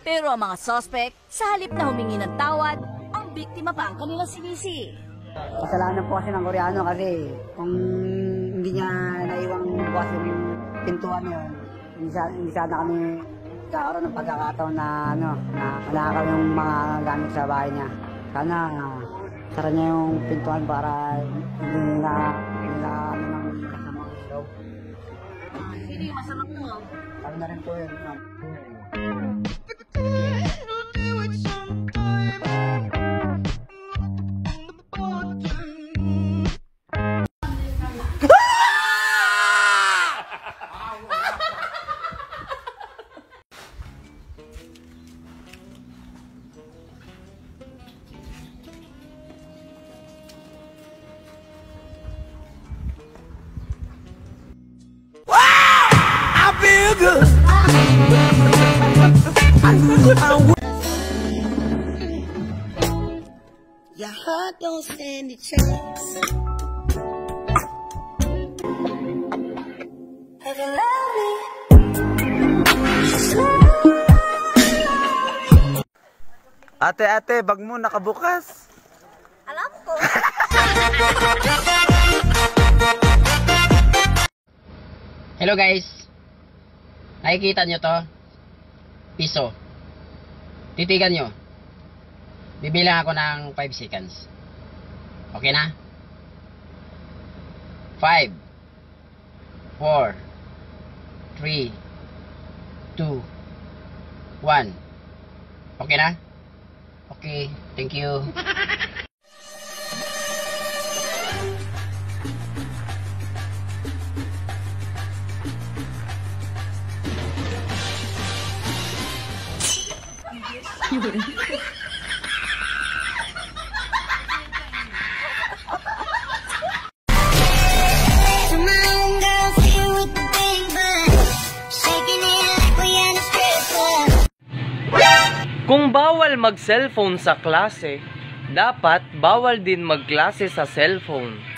Pero ang mga suspect, sa halip na humingi ng tawad, ang biktima pa ang kanilang sinisi. Kasalanan po kasi ng Koreano kasi kung hindi niya naiwang bukas yung pintuan yun, hindi sana kami kakaroon ng pagkakataon na malakaw yung mga gamit sa bahay niya. Sana sara niya yung pintuan para hindi nila ng masamang ilaw. Hindi yung masamang mo. Sabi na rin po yun. Your heart don't stand a chance. If you love me, Ate, bag mo nakabukas. Alam ko. Hello guys. Nakikita nyo to? Piso. Titigan nyo. Bibilang ako ng 5 seconds. Okay na? 5 4 3 2 1. Okay na? Okay, thank you. Kung bawal mag-cellphone sa klase, dapat bawal din magklase sa cellphone.